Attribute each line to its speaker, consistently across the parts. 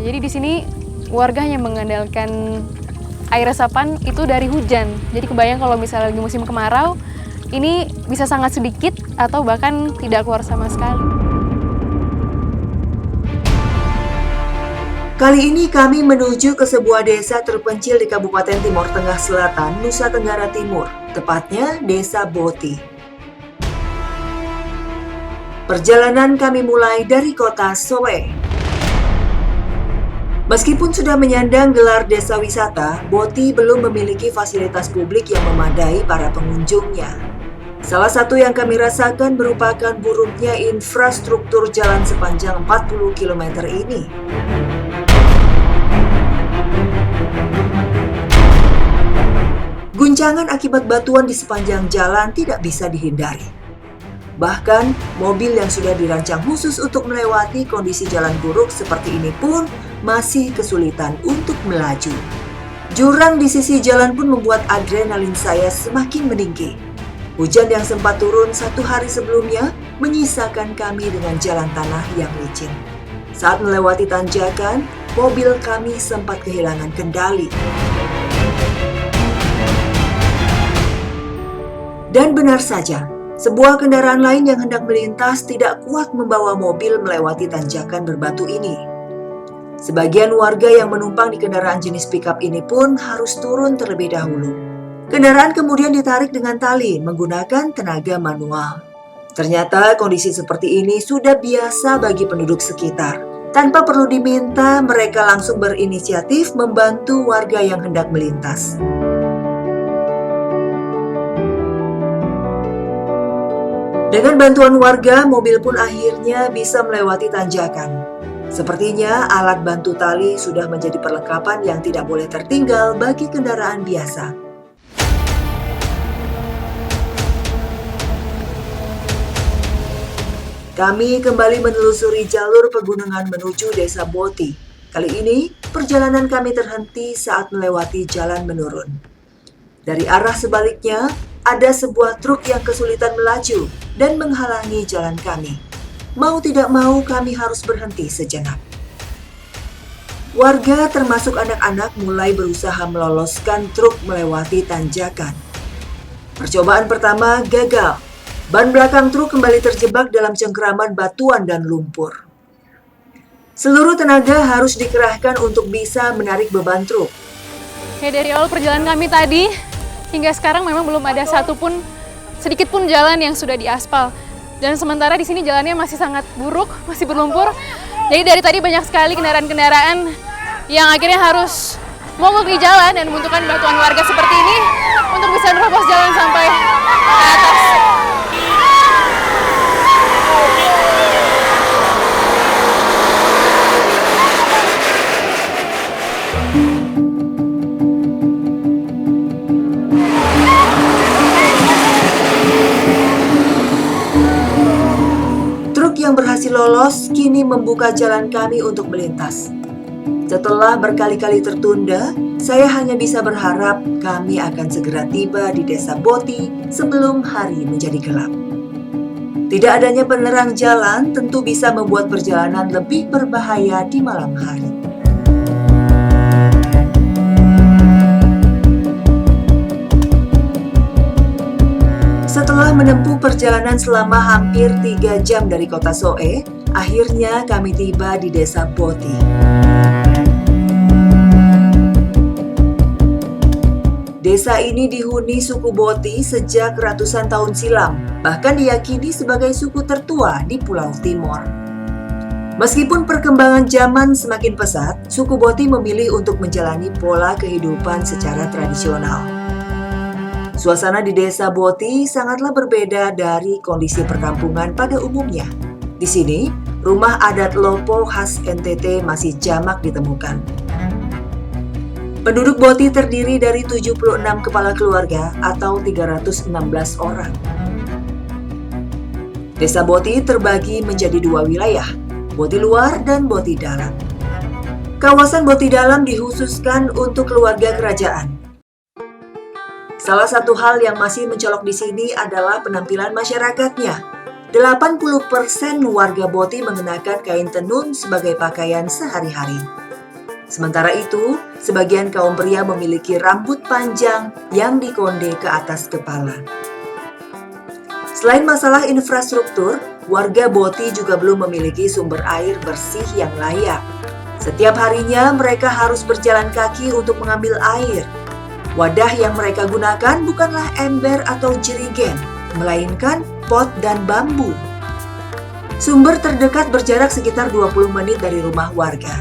Speaker 1: Jadi di sini warga hanya mengandalkan air resapan itu dari hujan. Jadi kebayang kalau misalnya lagi musim kemarau, ini bisa sangat sedikit atau bahkan tidak keluar sama sekali.
Speaker 2: Kali ini kami menuju ke sebuah desa terpencil di Kabupaten Timor Tengah Selatan, Nusa Tenggara Timur, tepatnya Desa Boti. Perjalanan kami mulai dari kota Soe. Meskipun sudah menyandang gelar desa wisata, Boti belum memiliki fasilitas publik yang memadai para pengunjungnya. Salah satu yang kami rasakan merupakan buruknya infrastruktur jalan sepanjang 40 km ini. Guncangan akibat batuan di sepanjang jalan tidak bisa dihindari. Bahkan, mobil yang sudah dirancang khusus untuk melewati kondisi jalan buruk seperti ini pun masih kesulitan untuk melaju. Jurang di sisi jalan pun membuat adrenalin saya semakin meninggi. Hujan yang sempat turun 1 hari sebelumnya menyisakan kami dengan jalan tanah yang licin. Saat melewati tanjakan, mobil kami sempat kehilangan kendali. Dan benar saja, sebuah kendaraan lain yang hendak melintas tidak kuat membawa mobil melewati tanjakan berbatu ini. Sebagian warga yang menumpang di kendaraan jenis pickup ini pun harus turun terlebih dahulu. Kendaraan kemudian ditarik dengan tali menggunakan tenaga manual. Ternyata kondisi seperti ini sudah biasa bagi penduduk sekitar. Tanpa perlu diminta, mereka langsung berinisiatif membantu warga yang hendak melintas. Dengan bantuan warga, mobil pun akhirnya bisa melewati tanjakan. Sepertinya alat bantu tali sudah menjadi perlengkapan yang tidak boleh tertinggal bagi kendaraan biasa. Kami kembali menelusuri jalur pegunungan menuju Desa Boti. Kali ini, perjalanan kami terhenti saat melewati jalan menurun. Dari arah sebaliknya, ada sebuah truk yang kesulitan melaju dan menghalangi jalan kami. Mau tidak mau kami harus berhenti sejenak. Warga termasuk anak-anak mulai berusaha meloloskan truk melewati tanjakan. Percobaan pertama gagal. Ban belakang truk kembali terjebak dalam cengkeraman batuan dan lumpur. Seluruh tenaga harus dikerahkan untuk bisa menarik beban truk.
Speaker 1: Dari awal perjalanan kami tadi, hingga sekarang memang belum ada satupun, sedikit pun jalan yang sudah diaspal. Dan sementara di sini jalannya masih sangat buruk, masih berlumpur. Jadi dari tadi banyak sekali kendaraan-kendaraan yang akhirnya harus mogok di jalan dan membutuhkan bantuan warga seperti ini untuk bisa menerobos jalan sampai ke atas.
Speaker 2: Yang berhasil lolos kini membuka jalan kami untuk melintas. Setelah berkali-kali tertunda, saya hanya bisa berharap kami akan segera tiba di Desa Boti sebelum hari menjadi gelap. Tidak adanya penerang jalan tentu bisa membuat perjalanan lebih berbahaya di malam hari. Setelah menempuh perjalanan selama hampir 3 jam dari kota Soe, akhirnya kami tiba di Desa Boti. Desa ini dihuni suku Boti sejak ratusan tahun silam, bahkan diyakini sebagai suku tertua di Pulau Timor. Meskipun perkembangan zaman semakin pesat, suku Boti memilih untuk menjalani pola kehidupan secara tradisional. Suasana di Desa Boti sangatlah berbeda dari kondisi perkampungan pada umumnya. Di sini, rumah adat Lopo khas NTT masih jamak ditemukan. Penduduk Boti terdiri dari 76 kepala keluarga atau 316 orang. Desa Boti terbagi menjadi 2 wilayah, Boti Luar dan Boti Dalam. Kawasan Boti Dalam dikhususkan untuk keluarga kerajaan. Salah satu hal yang masih mencolok di sini adalah penampilan masyarakatnya. 80% warga Boti mengenakan kain tenun sebagai pakaian sehari-hari. Sementara itu, sebagian kaum pria memiliki rambut panjang yang dikonde ke atas kepala. Selain masalah infrastruktur, warga Boti juga belum memiliki sumber air bersih yang layak. Setiap harinya mereka harus berjalan kaki untuk mengambil air. Wadah yang mereka gunakan bukanlah ember atau jerigen, melainkan pot dan bambu. Sumber terdekat berjarak sekitar 20 menit dari rumah warga.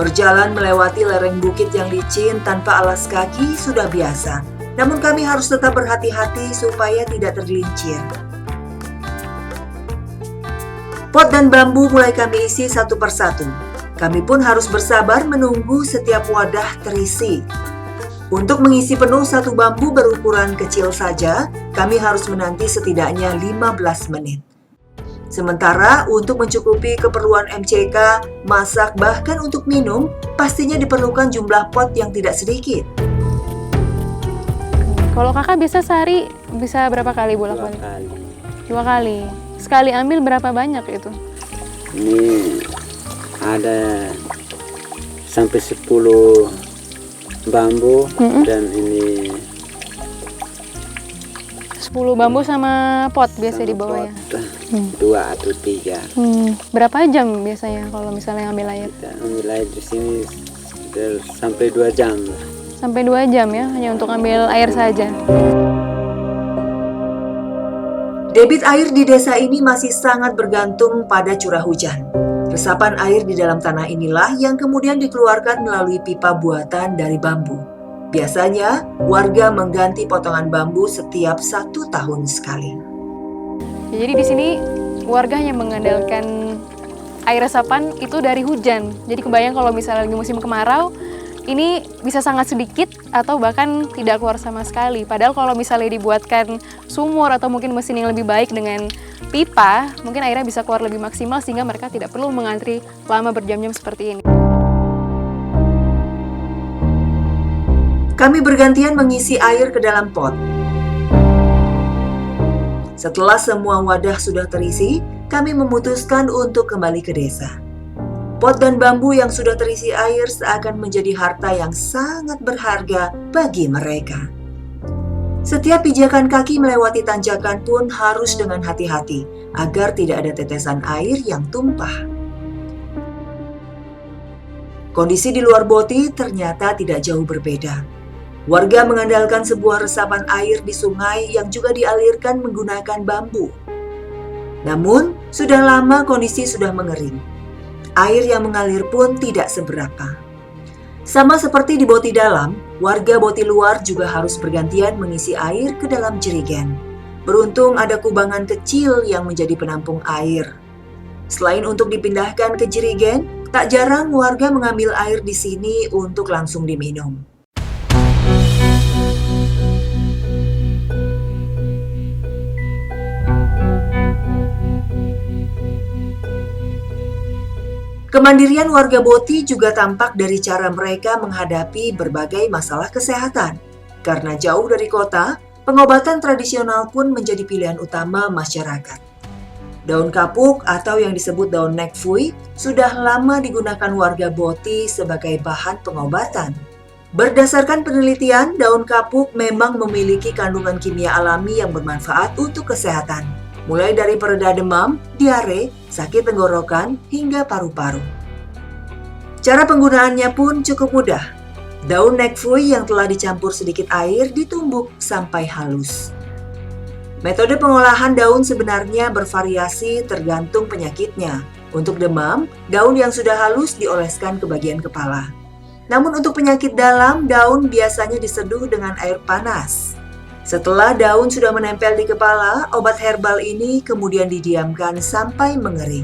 Speaker 2: Berjalan melewati lereng bukit yang licin tanpa alas kaki sudah biasa, namun kami harus tetap berhati-hati supaya tidak tergelincir. Pot dan bambu mulai kami isi satu persatu. Kami pun harus bersabar menunggu setiap wadah terisi. Untuk mengisi penuh satu bambu berukuran kecil saja, kami harus menanti setidaknya 15 menit. Sementara untuk mencukupi keperluan MCK, masak, bahkan untuk minum, pastinya diperlukan jumlah pot yang tidak sedikit.
Speaker 1: Kalau kakak biasa sehari bisa berapa kali bolak-balik?
Speaker 3: 2 kali.
Speaker 1: 2 kali. Sekali ambil berapa banyak itu?
Speaker 3: Ini ada sampai 10 bambu dan ini
Speaker 1: 10 bambu sama pot biasa dibawa ya?
Speaker 3: 2 atau 3.
Speaker 1: Berapa jam biasanya kalau misalnya ambil air?
Speaker 3: Kita ambil air di sini sampai 2 jam.
Speaker 1: Sampai 2 jam ya, hanya untuk ambil air saja.
Speaker 2: Debit air di desa ini masih sangat bergantung pada curah hujan. Resapan air di dalam tanah inilah yang kemudian dikeluarkan melalui pipa buatan dari bambu. Biasanya, warga mengganti potongan bambu setiap 1 tahun sekali.
Speaker 1: Ya, jadi di sini warga hanya mengandalkan air resapan itu dari hujan. Jadi kebayang kalau misalnya lagi musim kemarau, ini bisa sangat sedikit atau bahkan tidak keluar sama sekali. Padahal kalau misalnya dibuatkan sumur atau mungkin mesin yang lebih baik dengan pipa, mungkin airnya bisa keluar lebih maksimal sehingga mereka tidak perlu mengantri lama berjam-jam seperti ini.
Speaker 2: Kami bergantian mengisi air ke dalam pot. Setelah semua wadah sudah terisi, kami memutuskan untuk kembali ke desa. Pot dan bambu yang sudah terisi air seakan menjadi harta yang sangat berharga bagi mereka. Setiap pijakan kaki melewati tanjakan pun harus dengan hati-hati agar tidak ada tetesan air yang tumpah. Kondisi di luar Boti ternyata tidak jauh berbeda. Warga mengandalkan sebuah resapan air di sungai yang juga dialirkan menggunakan bambu. Namun, sudah lama kondisi sudah mengering. Air yang mengalir pun tidak seberapa. Sama seperti di Boti dalam, warga Boti luar juga harus bergantian mengisi air ke dalam jerigen. Beruntung ada kubangan kecil yang menjadi penampung air. Selain untuk dipindahkan ke jerigen, tak jarang warga mengambil air di sini untuk langsung diminum. Kemandirian warga Boti juga tampak dari cara mereka menghadapi berbagai masalah kesehatan. Karena jauh dari kota, pengobatan tradisional pun menjadi pilihan utama masyarakat. Daun kapuk atau yang disebut daun nekfui sudah lama digunakan warga Boti sebagai bahan pengobatan. Berdasarkan penelitian, daun kapuk memang memiliki kandungan kimia alami yang bermanfaat untuk kesehatan. Mulai dari pereda demam, diare, sakit tenggorokan, hingga paru-paru. Cara penggunaannya pun cukup mudah. Daun nekfui yang telah dicampur sedikit air ditumbuk sampai halus. Metode pengolahan daun sebenarnya bervariasi tergantung penyakitnya. Untuk demam, daun yang sudah halus dioleskan ke bagian kepala. Namun untuk penyakit dalam, daun biasanya diseduh dengan air panas. Setelah daun sudah menempel di kepala, obat herbal ini kemudian didiamkan sampai mengering.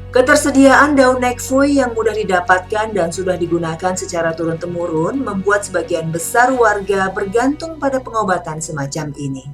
Speaker 2: Ketersediaan daun nekfui yang mudah didapatkan dan sudah digunakan secara turun-temurun membuat sebagian besar warga bergantung pada pengobatan semacam ini.